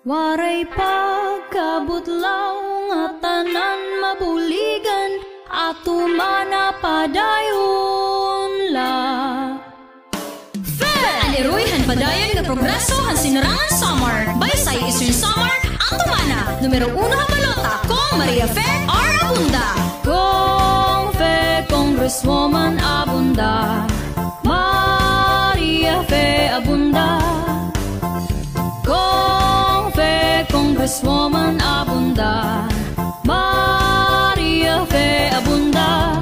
Waray pagkabutlaw nga tanan mabuligan ato mana padayon la. Aniruy padayon nga progreso han sinarangan Samar Baysay Eastern Samar ato mana numero 1 habalota kong Maria Fe R. Abunda. Kong Fe Congresswoman Abunda, Maria Fe Abunda. Kong Fe Congresswoman Abunda, Maria Fe Abunda.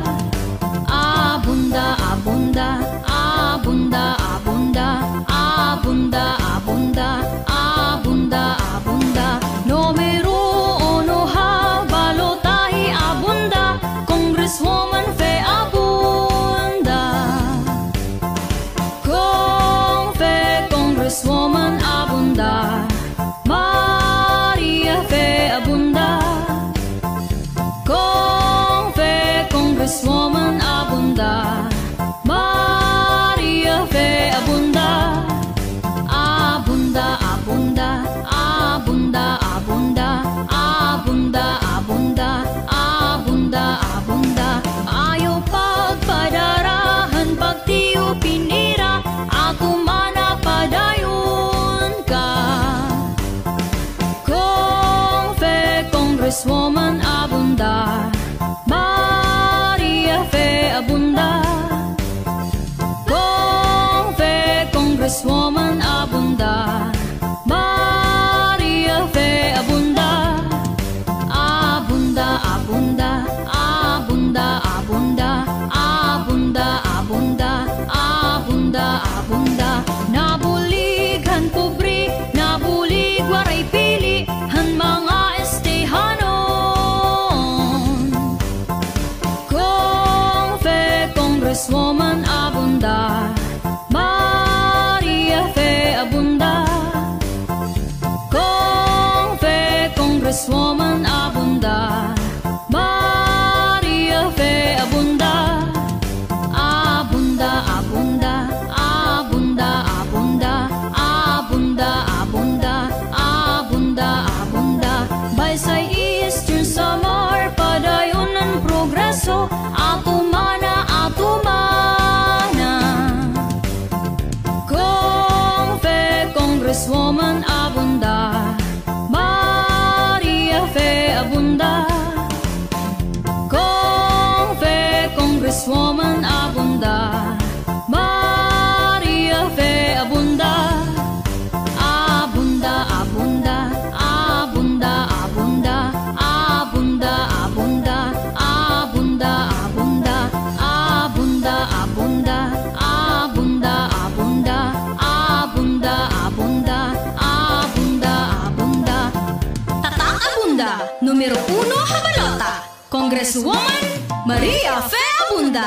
Abunda, abunda, abunda, abunda, abunda, abunda, abunda, abunda. Numero 1 habalotahi abunda, Congresswoman Fe Abunda. Kong Fe Congresswoman Abunda, Maria Fe Abunda. Kong Fe Congresswoman Abunda, Maria Fe Abunda. Abunda, abunda, abunda, abunda, abunda, abunda, abunda, abunda. Ayaw pagpadarahan pagtiyo pinira ato mana padayon ka. Kong Fe Congresswoman Abunda, Maria Fe Abunda. Kong Fe Congresswoman Abunda, Maria Fe Abunda. Abunda, abunda, abunda, abunda, abunda, abunda, abunda, abunda. Nabuligan pobre, nabulig waray pili han mga estehanon. Kong Fe Congresswoman Abunda, Maria Fe Abunda. Kong Fe Congresswoman Abunda, Maria Fe Abunda. Abunda, abunda, abunda, abunda, abunda, abunda, abunda, abunda. Baysay Eastern Samar padayon ng progreso ato mana, ato mana. Kong Fe Congresswoman Abunda, Maria Fe Abunda. Kong Fe Congresswoman Abunda, Maria Fe Abunda. Abunda, abunda, abunda, abunda, abunda, abunda, abunda, abunda, abunda, abunda, abunda, abunda, abunda, abunda, abunda, abunda. Tatak Abunda, numero 1 habalota, Congresswoman Maria Fe Abunda.